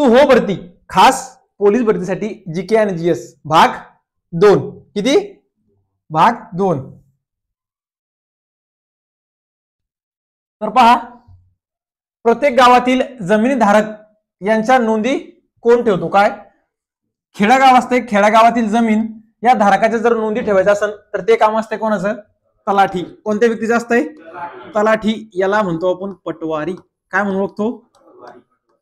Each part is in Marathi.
सुहो भरती खास पोलीस भरतीसाठी जीके आणि जीएस भाग 2. किती? भाग 2. तर पहा, प्रत्येक गावातील जमीनधारक यांच्या नोंदी कोण ठेवतो? काय? खेडागाव असते, खेडागावातील जमीन या धारकाच्या जर नोंदी ठेवायच्या असेल तर ते काम असते कोणाचं? तलाठी. कोणत्या व्यक्तीचं असतंय? तलाठी. याला म्हणतो आपण पटवारी. काय म्हणून ओळखतो?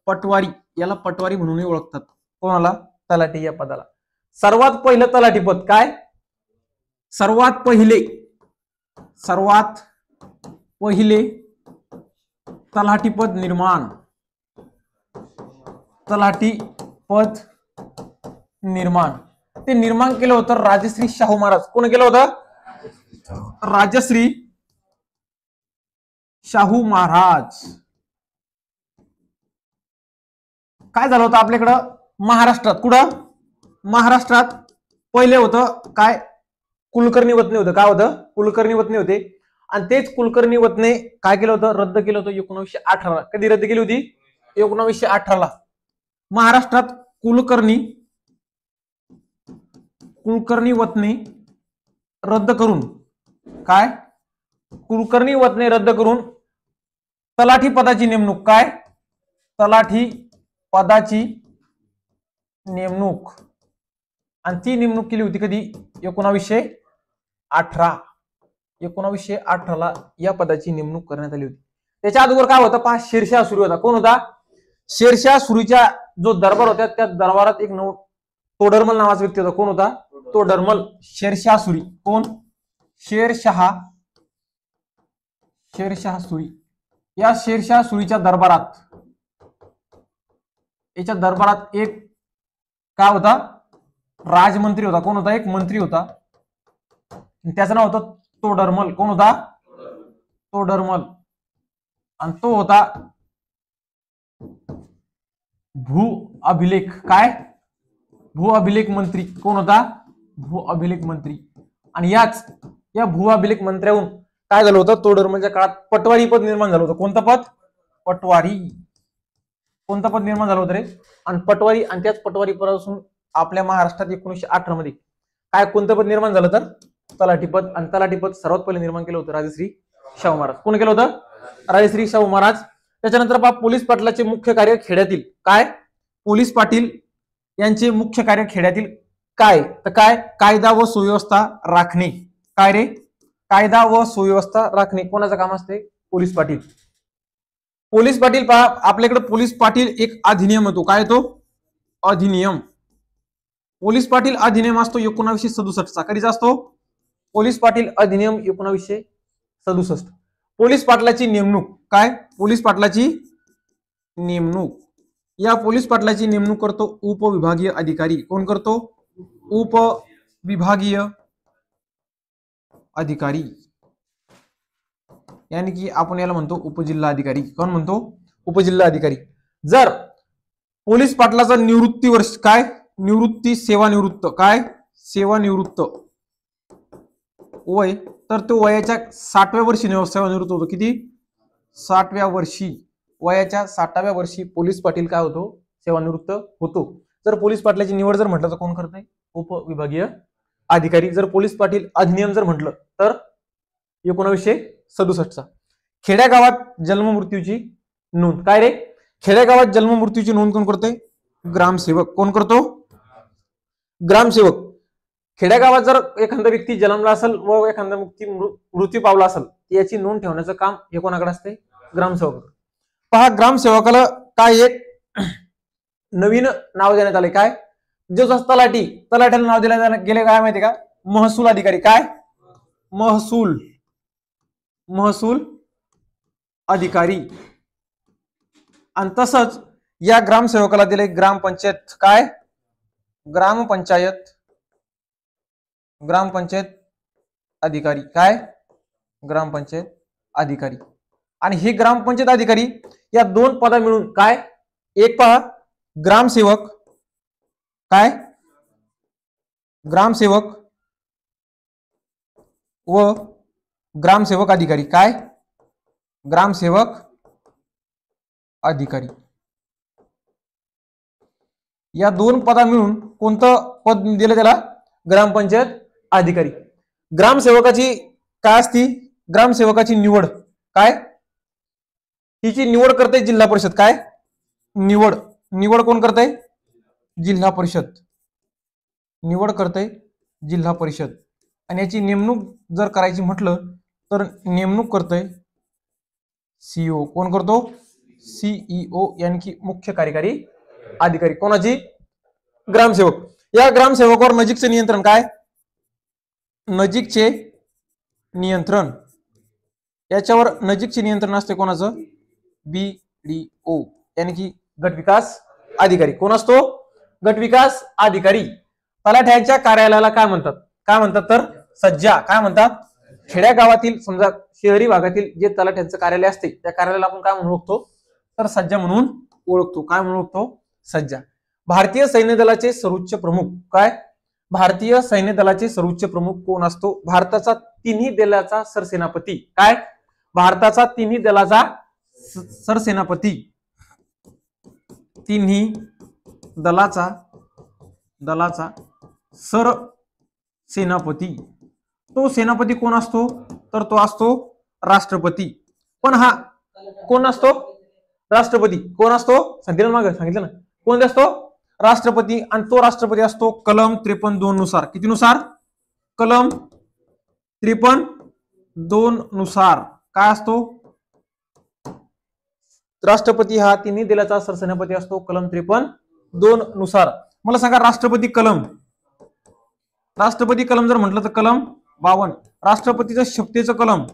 पटवारी. याला पटवारी म्हणूनही ओळखतात. कोणाला? तलाठी या पदाला. सर्वात पहिलं तलाठी पद काय? सर्वात पहिले तलाठी पद निर्माण. तलाठी पद निर्माण ते निर्माण केलं होतं राजश्री शाहू महाराज. कोण केलं होतं? राजश्री शाहू महाराज. काय झालं होतं आपल्याकडं महाराष्ट्रात? कुठं? महाराष्ट्रात पहिले होतं काय? कुलकर्णी वतने होतं. काय होतं? कुलकर्णी वतने होते. आणि तेच कुलकर्णी वतने काय केलं होतं? रद्द केलं होतं 1918. कधी रद्द केली होती? 1918. महाराष्ट्रात कुलकर्णी वतने रद्द करून काय? कुलकर्णी वतने रद्द करून तलाठी पदाची नेमणूक. काय? तलाठी पदाची नेमणूक. आणि ती नेमणूक केली होती कधी? 1918. 1918 ला या पदाची नेमणूक करण्यात आली होती. त्याच्या अगोदर काय होतं? पहा, शेरशाह सुरी होता. कोण होता? शेरशाह सुरीच्या जो दरबार होता त्या दरबारात एक तोडरमल नावाचा व्यक्ती होता. कोण होता? तोडरमल. शेरशाह सुरी. कोण? शेरशाह सुरी. या शेरशाह सुरीच्या दरबारात एक काय होता? राजमंत्री होता. कोण होता? एक मंत्री होता. त्याचं नाव होतं तोडरमल. कोण होता? तोडरमल. आणि तो होता भू अभिलेख. काय? भू अभिलेख मंत्री. कोण होता? भू अभिलेख मंत्री. आणि या भू अभिलेख मंत्र्याहून काय झालं होतं? तोडरमलच्या काळात पटवारी पद निर्माण झालं होतं. कोणतं पद? पटवारी. कोणतं पद निर्माण झालं होतं रे? आणि पटवारी. आणि त्याच पटवारी पदापासून आपल्या महाराष्ट्रात 1918 मध्ये काय कोणतं पद निर्माण झालं? तर तलाठी पद. आणि तलाठी पद सर्वात पहिले निर्माण केलं होतं राजश्री शाहू महाराज. कोण केलं होतं? राजश्री शाहू महाराज. त्याच्यानंतर पहा, पोलीस पाटलाचे मुख्य कार्य खेड्यातील. काय? पोलीस पाटील यांचे मुख्य कार्य खेड्यातील काय? तर काय? कायदा व सुव्यवस्था राखणे. काय रे? कायदा व सुव्यवस्था राखणे कोणाचं काम असते? पोलीस पाटील. पोलीस पाटील पहा, आपल्याकडे पोलीस पाटील एक अधिनियम होतो. काय तो? अधिनियम. पोलीस पाटील अधिनियम असतो 1967 चा. कधीचा असतो? पोलीस पाटील अधिनियम 1967. पोलीस पाटलाची नेमणूक. काय? पोलीस पाटलाची नेमणूक. या पोलीस पाटलाची नेमणूक करतो उपविभागीय अधिकारी. कोण करतो? उपविभागीय अधिकारी. यानी की आपण याला म्हणतो उपजिल्हा अधिकारी. कोण म्हणतो? उपजिल्हा अधिकारी. जर पोलीस पाटलाचा निवृत्ती वर्ष काय? निवृत्ती सेवानिवृत्त. काय? सेवानिवृत्त वय तर तो वयाच्या 60व्या वर्षी सेवानिवृत्त होतो. किती? 60व्या वर्षी. वयाच्या 60व्या वर्षी पोलीस पाटील काय होतो? सेवानिवृत्त होतो. जर पोलीस पाटलाची निवड जर म्हटलं तर कोण करतंय? उपविभागीय अधिकारी. जर पोलीस पाटील अधिनियम जर म्हटलं तर 1967 चा. खेड्यागावात जन्ममृत्यूची नोंद. काय रे? खेड्यागावात जन्ममृत्यूची नोंद कोण करतोय? ग्रामसेवक. कोण करतो? ग्रामसेवक. खेड्यागावात जर एखादा व्यक्ती जन्मला असेल व एखादा व्यक्ती मृत्यू पावला असेल याची नोंद ठेवण्याचं काम हे कोणाकडे असते? ग्रामसेवक. पहा, ग्रामसेवकाला काय एक नवीन नाव देण्यात आले. काय? जो तलाठ्याला नाव दिलं गेले काय माहिती का? महसूल अधिकारी. काय? महसूल अधिकारी. आणि तसंच या ग्रामसेवकाला दिले ग्रामपंचायत. काय? ग्रामपंचायत अधिकारी. काय? ग्रामपंचायत अधिकारी. आणि हे ग्रामपंचायत अधिकारी या दोन पदा मिळून काय? एक पहा, ग्रामसेवक. काय? ग्रामसेवक व ग्रामसेवक अधिकारी. काय? ग्रामसेवक अधिकारी. या दोन पदा मिळून कोणतं पद दिलं त्याला? ग्रामपंचायत अधिकारी. ग्रामसेवकाची काय असती? ग्रामसेवकाची निवड काय? हिची निवड करते जिल्हा परिषद. काय निवड? निवड कोण करते? जिल्हा परिषद. निवड करते जिल्हा परिषद. आणि याची नेमणूक जर करायची म्हटलं तर नेमणूक करते सीईओ. कोण करतो? सीईओ, यानी की मुख्य कार्यकारी अधिकारी. कोणाची? ग्रामसेवक. या ग्रामसेवकावर नजीकचे नियंत्रण काय? नजीकचे नियंत्रण. याच्यावर नजीकचे नियंत्रण असते कोणाचं? BDO, यानी की गट विकास अधिकारी. कोण असतो? गट विकास अधिकारी. तलाठ्यांच्या कार्यालयाला काय म्हणतात? काय म्हणतात तर सज्जा. काय म्हणतात? खेड्या गावातील समजा शहरी भागातील जे तलाठ्यांचं कार्यालय असते त्या कार्यालयाला आपण काय म्हणून ओळखतो? तर सज्जा म्हणून ओळखतो. काय म्हणून ओळखतो? सज्जा. भारतीय सैन्य दलाचे सर्वोच्च प्रमुख काय? भारतीय सैन्य दलाचे सर्वोच्च प्रमुख कोण असतो? भारताचा तिन्ही दलाचा सरसेनापती. काय? भारताचा तिन्ही दलाचा सरसेनापती. तिन्ही दलाचा सरसेनापती. तो सेनापती कोण असतो? तर तो असतो राष्ट्रपती. पण हा कोण असतो? राष्ट्रपती. कोण असतो? सांगितलं ना कोण असतो? राष्ट्रपती. आणि तो राष्ट्रपती असतो कलम 53(2) नुसार. किती नुसार? कलम 53(2) नुसार काय असतो? राष्ट्रपती हा तिन्ही दलाचा सरसेनापती असतो कलम 53(2) नुसार. मला सांगा राष्ट्रपती कलम. राष्ट्रपती कलम जर म्हटलं तर कलम 52. राष्ट्रपतीचं शपथेचं कलम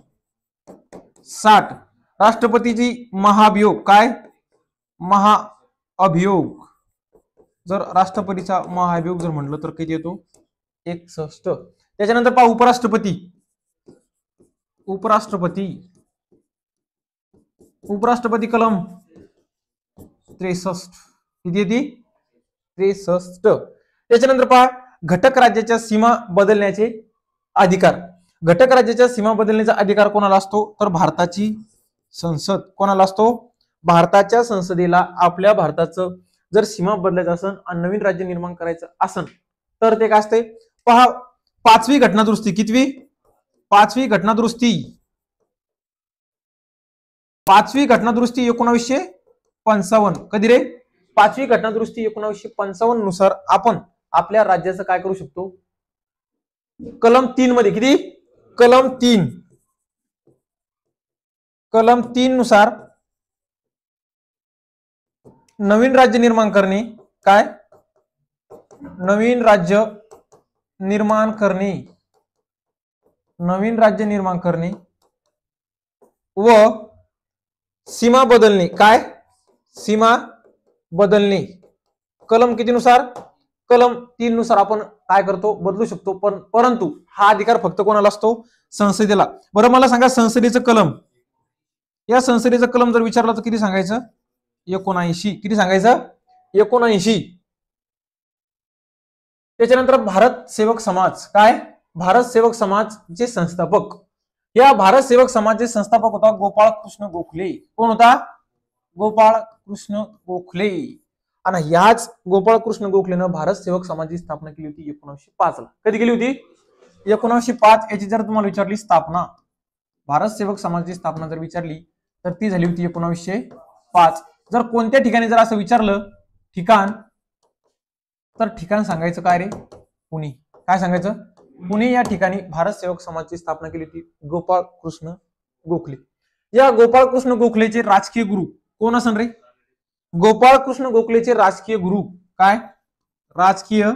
60. राष्ट्रपतीची महाभियोग काय? महाअभियोग. जर राष्ट्रपतीचा महाभियोग जर म्हटलं तर किती येतो? 61. त्याच्यानंतर पहा उपराष्ट्रपती. उपराष्ट्रपती कलम 63. किती येते? 63. त्याच्यानंतर पहा घटक राज्याच्या सीमा बदलण्याचे अधिकार. घटक राज्याच्या सीमा बदलण्याचा अधिकार कोणाला असतो? तर भारताची संसद. कोणाला असतो? भारताच्या संसदेला आपल्या भारताचं जर सीमा बदलायचं असेल आणि नवीन राज्य निर्माण करायचं असेल तर ते काय असते? पहा 5वी घटनादुरुस्ती. कितवी? 5वी घटनादुरुस्ती. 5वी घटनादुरुस्ती 1955. कधी रे? 5वी घटनादुरुस्ती 1955 नुसार आपण आपल्या राज्याचं काय करू शकतो? कलम 3 मध्ये. किती? कलम 3. कलम 3 नुसार नवीन राज्य निर्माण करणे. काय? नवीन राज्य निर्माण करणे. नवीन राज्य निर्माण करणे व सीमा बदलणे. काय? सीमा बदलणे. कलम किती नुसार? कलम 3 नुसार आपण काय करतो? बदलू शकतो. परंतु हा अधिकार फक्त कोणाला असतो? संसदेला. बरं मला सांगा संसदेचं कलम. या संसदेचं कलम जर विचारलं तर किती सांगायचं? 79. किती सांगायचं? 79. त्याच्यानंतर भारत सेवक समाज. काय? भारत सेवक समाजचे संस्थापक. या भारत सेवक समाजचे संस्थापक होता गोपाळ कृष्ण गोखले. कोण होता? गोपाळ कृष्ण गोखले. आणि ह्याच गोपाळ कृष्ण गोखलेनं भारत सेवक समाजाची स्थापना केली होती 1905 ला. कधी केली होती? 1905. याची जर तुम्हाला विचारली स्थापना, भारत सेवक समाजाची स्थापना जर विचारली तर ती झाली होती 1905. जर कोणत्या ठिकाणी जर असं विचारलं ठिकाण तर ठिकाण सांगायचं काय रे? पुणे. काय सांगायचं? पुणे या ठिकाणी भारत सेवक समाजाची स्थापना केली होती गोपाळ कृष्ण गोखले. या गोपाळ कृष्ण गोखलेचे राजकीय गुरु कोण असन रे? गोपाळ कृष्ण गोखलेचे राजकीय गुरु काय? राजकीय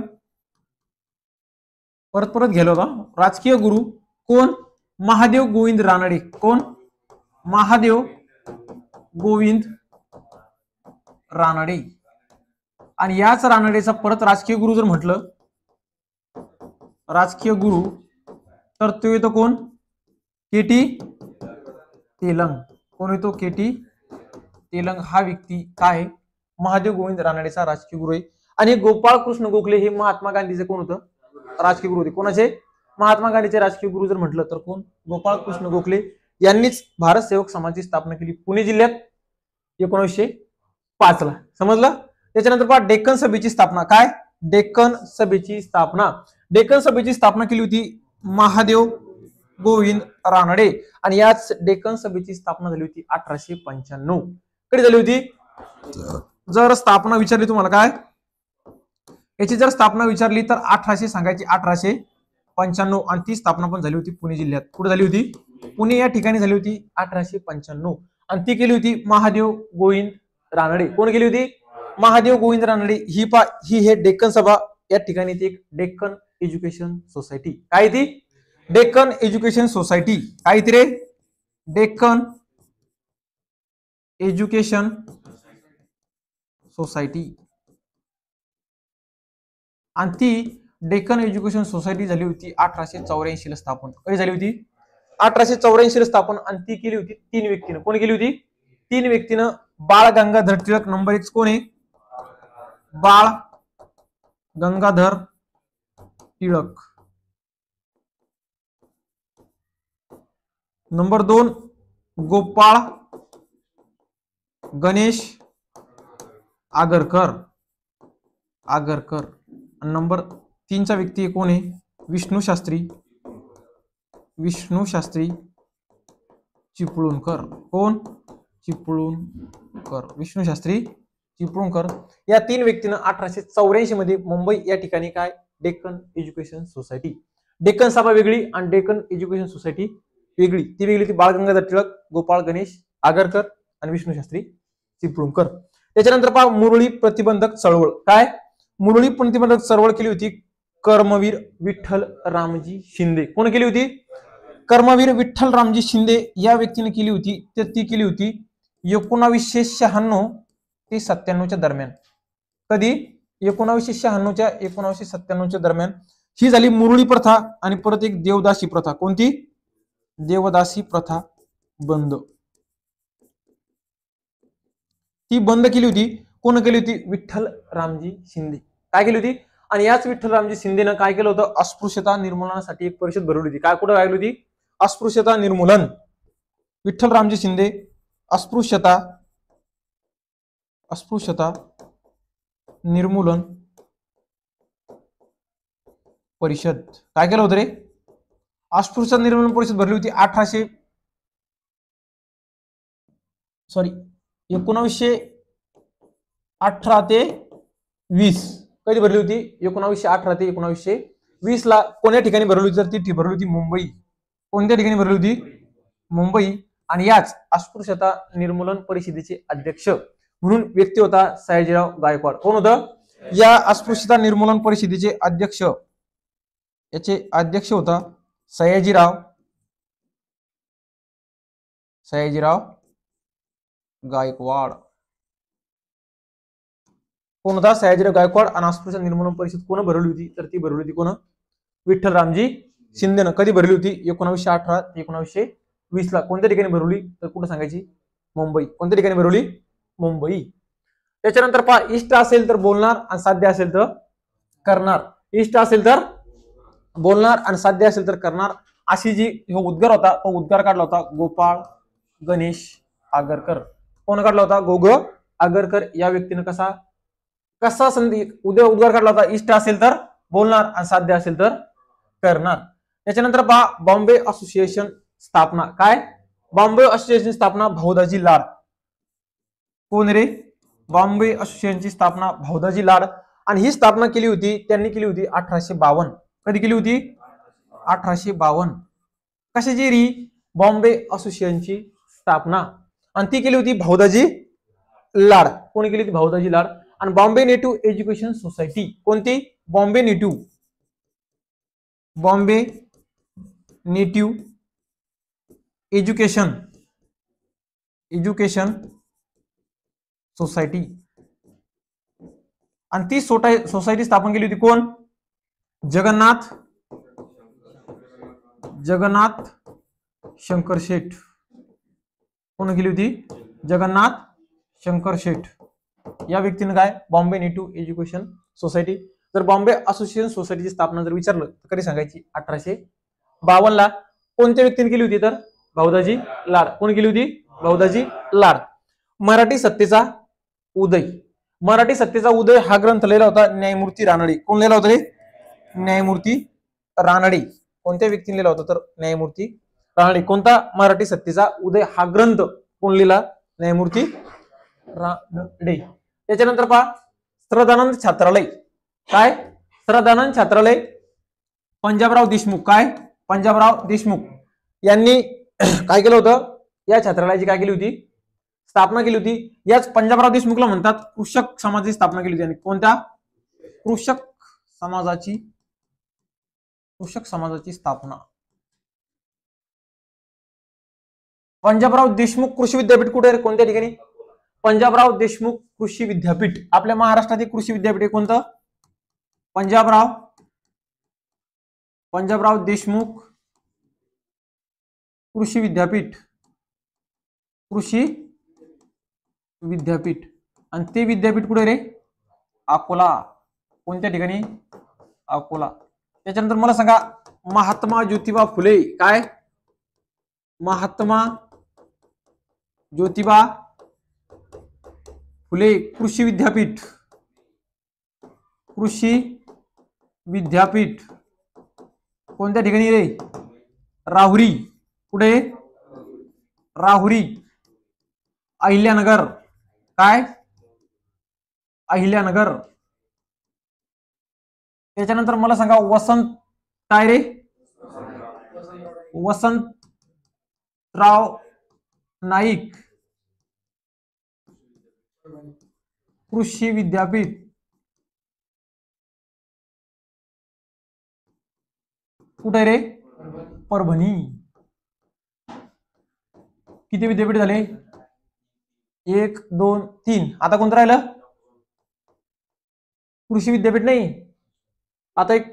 परत गेलो होता. राजकीय गुरु कोण? महादेव गोविंद रानडे. कोण? महादेव गोविंद रानडे. आणि याच रानडेचा परत राजकीय गुरु जर म्हटलं राजकीय गुरु तर तो येतो कोण? केटी तेलंग. कोण येतो? केटी तेलंग. हा व्यक्ती काय? महादेव गोविंद रानडेचा राजकीय गुरु आहे. आणि गोपाळ कृष्ण गोखले हे महात्मा गांधीचे कोण होतं? राजकीय गुरु होते. कोणाचे? महात्मा गांधीचे राजकीय गुरु जर म्हटलं तर कोण? गोपाळ कृष्ण गोखले यांनीच भारत सेवक समाजाची स्थापना केली पुणे जिल्ह्यात 1905 ला. समजलं? त्याच्यानंतर पहा डेक्कन सभेची स्थापना. काय? डेक्कन सभेची स्थापना. डेक्कन सभेची स्थापना केली होती महादेव गोविंद रानडे आणि याच डेक्कन सभेची स्थापना झाली होती 1895. कधी झाली होती? जर स्थापना विचारली तुम्हाला काय याची जर स्थापना विचारली तर 1800 सांगायची, 1895. आणि ती स्थापना पण झाली होती पुणे जिल्ह्यात. कुठे झाली होती? पुणे या ठिकाणी झाली होती 1895. आणि ती केली होती महादेव गोविंद रानडे. कोण केली होती? महादेव गोविंद रानडे. ही हे डेक्कन सभा या ठिकाणी ती एक डेक्कन एज्युकेशन सोसायटी. काय ती? Deccan education society. काय ती रे? Deccan education society. आणि ती डेक्कन एज्युकेशन सोसायटी झाली होती 1884 ला स्थापन. कधी झाली होती? 1884 ला स्थापन. आणि ती केली होती 3 व्यक्तीनं. कोण केली होती? 3 व्यक्तीनं. बाळ गंगाधर टिळक नंबर 1 कोण आहे? बाळ गंगाधर टिळक. नंबर 2 गोपाळ गणेश आगरकर. नंबर 3 चा व्यक्ती कोण आहे? विष्णू शास्त्री चिपळूणकर. कोण? चिपळूणकर. विष्णू शास्त्री चिपळूणकर. या 3 व्यक्तीनं 1884 मध्ये मुंबई या ठिकाणी काय डेक्कन एज्युकेशन सोसायटी. डेक्कन सभा वेगळी आणि डेक्कन एज्युकेशन सोसायटी वेगळी. ती वेगळी ती बाळ गंगाधर टिळक, गोपाळ गणेश आगरकर आणि विष्णू शास्त्री चिपळूणकर. त्याच्यानंतर पहा मुरळी प्रतिबंधक चळवळ. काय? मुरळी प्रतिबंधक चळवळ केली होती कर्मवीर विठ्ठल रामजी शिंदे. कोण केली होती? कर्मवीर विठ्ठल रामजी शिंदे या व्यक्तीने केली होती. तर ती केली होती 1996 ते 97 दरम्यान. कधी? 1996 च्या 1997 दरम्यान ही झाली मुरळी प्रथा. आणि परत एक देवदासी प्रथा. कोणती? देवदासी प्रथा बंद. ती बंद केली होती. कोण केली होती? विठ्ठल रामजी शिंदे. काय केली होती? आणि याच विठ्ठल रामजी शिंदेनं काय केलं होतं? अस्पृश्यता निर्मूलनासाठी एक परिषद भरवली होती. काय कुठे राहिली होती? अस्पृश्यता निर्मूलन. विठ्ठल रामजी शिंदे अस्पृश्यता निर्मूलन परिषद. काय केलं होतं रे? अस्पृश्यता निर्मूलन परिषद भरली होती 1918 ते 20. कधी भरली होती? 1918 ते 1920 ला. कोणत्या ठिकाणी भरली होती? तर ती भरली होती मुंबई. कोणत्या ठिकाणी भरली होती? मुंबई. आणि याच अस्पृश्यता निर्मूलन परिषदेचे अध्यक्ष म्हणून व्यक्ती होता सयाजीराव गायकवाड. कोण होतं? या अस्पृश्यता निर्मूलन परिषदेचे अध्यक्ष, याचे अध्यक्ष होता सयाजीराव गायकवाड. कोण होता? सयाजीराव गायकवाड. आणि अस्पृश्यता निर्मूलन परिषद कोण भरवली होती? तर ती भरवली होती कोण? विठ्ठल रामजी शिंदेनं. कधी भरली होती? 1918 ते 1920 ला. कोणत्या ठिकाणी भरवली? तर कुठं सांगायची? मुंबई. कोणत्या ठिकाणी भरवली? मुंबई. त्याच्यानंतर पहा इष्ट असेल तर बोलणार आणि साध्य असेल तर करणार. इष्ट असेल तर बोलणार आणि साध्य असेल तर करणार अशी जी उद्गार होता तो उद्गार काढला होता गोपाळ गणेश आगरकर. कोण काढला होता? गोग आगरकर या व्यक्तीने. कसा संधी उद्गार काढला होता? इष्ट असेल तर बोलणार आणि साध्य असेल तर करणार. त्याच्यानंतर पहा बॉम्बे असोसिएशन स्थापना. काय? बॉम्बे असोसिएशन स्थापना भाऊदाजी लाड. कोण रे? बॉम्बे असोसिएशनची स्थापना भाऊदाजी लाड. आणि ही स्थापना केली होती त्यांनी केली होती 1852. कधी केली होती? 1852. कशाची री? बॉम्बे असोसिएशनची स्थापना. आणि ती केली होती भाऊदाजी लाड. कोणी केली होती? भाऊदाजी लाड. आणि बॉम्बे नेटिव्ह एज्युकेशन सोसायटी. कोणती? Bombay native education society. आणि ती सोसायटी स्थापन केली होती कोण? जगन्नाथ शंकर शेठ. कोण केली होती? जगन्नाथ शंकर शेठ या व्यक्तीने काय बॉम्बे नेटिव्ह एज्युकेशन सोसायटी. जर बॉम्बे असोसिएशन सोसायटीची स्थापना जर विचारलं तर कधी सांगायची? 1852 ला. कोणत्या व्यक्तीने केली होती? तर भाऊदाजी लाड. कोण केली होती? भाऊदाजी लाड. मराठी सत्तेचा उदय. मराठी सत्तेचा उदय हा ग्रंथ लिहिला होता न्यायमूर्ती रानडे. कोण लिहिला होता रे? न्यायमूर्ती रानडे. कोणत्या व्यक्तीने लिहिला होता तर न्यायमूर्ती रानडे. कोणता मराठी सत्तेचा उदय हा ग्रंथ कोण लिहिला? न्यायमूर्ती रानडे. त्याच्यानंतर पहा श्रद्धानंद छात्रालय. काय? श्रद्धानंद छात्रालय पंजाबराव देशमुख. काय? पंजाबराव देशमुख यांनी काय केलं होतं? या छात्रालयाची काय केली होती? स्थापना केली होती. याच पंजाबराव देशमुखला म्हणतात कृषक समाजाची स्थापना केली होती. आणि कोणत्या? कृषक समाजाची स्थापना. पंजाबराव देशमुख कृषी विद्यापीठ कुठे आहे? कोणत्या ठिकाणी? पंजाबराव देशमुख कृषी विद्यापीठ. आपल्या महाराष्ट्रातील कृषी विद्यापीठ आहे कोणतं? पंजाबराव देशमुख कृषी विद्यापीठ. कृषी विद्यापीठ. आणि ते विद्यापीठ कुठे रे? अकोला. कोणत्या ठिकाणी? अकोला. त्याच्यानंतर मला सांगा महात्मा ज्योतिबा फुले. काय? महात्मा ज्योतिबा फुले कृषी विद्यापीठ. कृषी विद्यापीठ कोणत्या ठिकाणी रे? राहुरी. कुठे? राहुरी. अहिल्यानगर. काय? अहिल्यानगर. त्याच्यानंतर मला सांगा वसंत काय रे? वसंतराव नाईक कृषी विद्यापीठ कुठे रे? परभणी. किती विद्यापीठ झाले? 1 2 3. आता कोणतं राहिलं? कृषी विद्यापीठ नाही. आता एक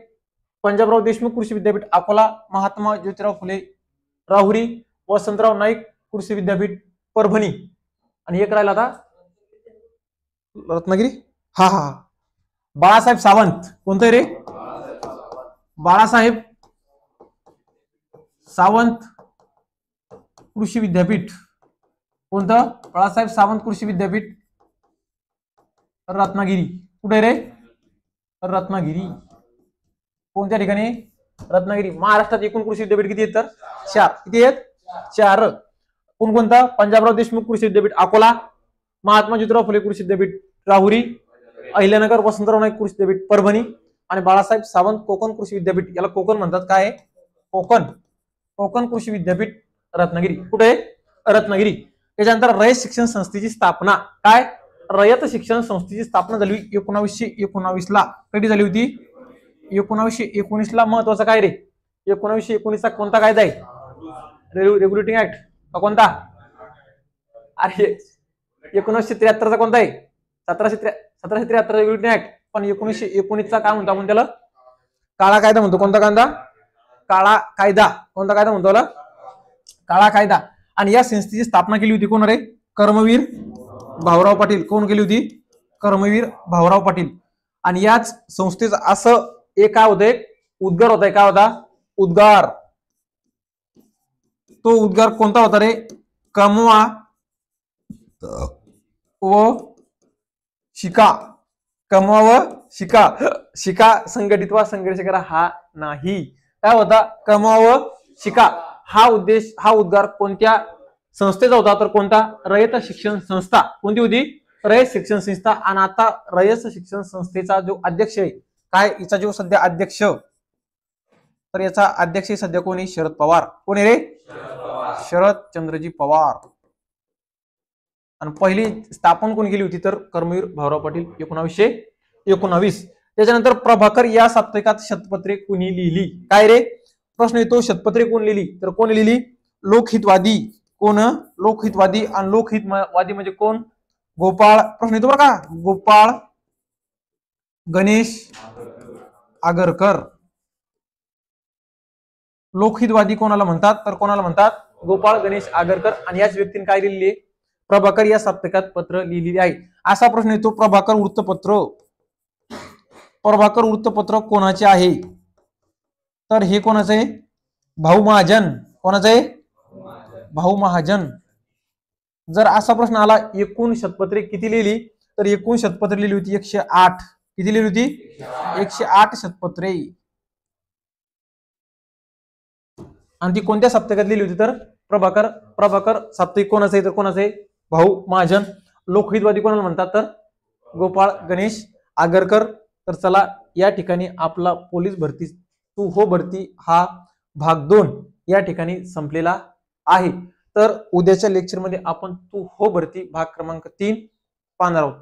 पंजाबराव देशमुख कृषी विद्यापीठ अकोला, महात्मा ज्योतिराव फुले राहुरी, वसंतराव नाईक कृषी विद्यापीठ परभणी. आणि एक राहिला आता रत्नागिरी. हा हा बाळासाहेब सावंत. कोणतं रे? बाळासाहेब सावंत कृषी विद्यापीठ. कोणतं? बाळासाहेब सावंत कृषी विद्यापीठ रत्नागिरी. कुठे रे? रत्नागिरी. कोणत्या ठिकाणी? रत्नागिरी. महाराष्ट्रात एकूण कृषी विद्यापीठ किती आहेत तर? 4. किती आहेत? 4. कोणकोणता? पंजाबराव देशमुख कृषी विद्यापीठ अकोला, महात्मा ज्योतिराव फुले कृषी विद्यापीठ राहुरी, अहिल्यानगर वसंतराव नाईक कृषी विद्यापीठ परभणी आणि बाळासाहेब सावंत कोकण कृषी विद्यापीठ. याला कोकण म्हणतात. काय? कोकण कृषी विद्यापीठ रत्नागिरी. कुठे? रत्नागिरी. त्याच्यानंतर रयत शिक्षण संस्थेची स्थापना. काय? रयत शिक्षण संस्थेची स्थापना झाली 1919 ला. कधी झाली होती? 1919 ला. महत्वाचा काय रे? 1919 चा कोणता कायदा आहे? रेग्युलेटिंग ऍक्ट का कोणता? अरे 1973 चा कोणता आहे? 1773 रेग्युलेटिंग ऍक्ट. पण 1919 चा काय म्हणतो आपण त्याला? काळा कायदा म्हणतो. कोणता कायदा? काळा कायदा. कोणता कायदा म्हणतो त्याला? काळा कायदा. आणि या संस्थेची स्थापना केली होती कोण रे? कर्मवीर भाऊराव पाटील. कोण केली होती? कर्मवीर भाऊराव पाटील. आणि याच संस्थेचं असं एक काय होतं? उद्गार होता. काय होता? उद्गार. तो उद्गार कोणता होता रे? कमवा व शिका. कमवा व शिका. शिका संघटित वा संघर्ष करा हा नाही. काय होता? कमवा व शिका. हा उद्देश, हा उद्गार कोणत्या संस्थेचा होता तर कोणता? रयत शिक्षण संस्था. कोणती होती? रयत शिक्षण संस्था. आणि आता रयत शिक्षण संस्थेचा जो अध्यक्ष आहे, काय याचा जो सध्या अध्यक्ष, तर याचा अध्यक्ष सध्या कोणी? शरद पवार. कोण आहे रे? शरद चंद्रजी पवार. आणि पहिली स्थापन कोण केली होती तर कर्मवीर भाऊराव पाटील 1919. त्याच्यानंतर प्रभाकर या साप्ताहिकात शतपत्रे कोणी लिहिली? काय रे? प्रश्न येतो शतपत्रे कोण लिहिली तर कोण लिहिली? लोकहितवादी. कोण? लोकहितवादी. आणि लोकहितवादी म्हणजे कोण? गोपाळ. प्रश्न येतो बरं का? गोपाळ गणेश आगरकर. लोकहितवादी कोणाला म्हणतात तर कोणाला म्हणतात? गोपाळ गणेश आगरकर. आणि याच व्यक्तीने काय लिहिलेली आहे? प्रभाकर या साप्ताहिकात पत्र लिहिलेली आहे. असा प्रश्न येतो प्रभाकर वृत्तपत्र कोणाचे आहे तर हे कोणाचं आहे? भाऊ महाजन. कोणाचं आहे? भाऊ महाजन. जर असा प्रश्न आला एकूण शतपत्रे किती लिहिली तर एकूण शतपत्रे लिहिली होती 108. किती लिहिली होती? 108 शतपत्रे. आणि ती कोणत्या साप्ताहिकात लिहिली होती? तर प्रभाकर साप्ताहिक. कोणाचं आहे? तर कोणाचं आहे? भाऊ महाजन. लोकहितवादी कोणाला म्हणतात? तर गोपाळ गणेश आगरकर. तर चला या ठिकाणी आपला पोलीस भरती तू हो भरती हा भाग 2 या ठिकाणी संपलेला आहे. तर उद्याच्या लेक्चरमध्ये आपण तू हो भरती भाग क्रमांक 3 पाहणार आहोत.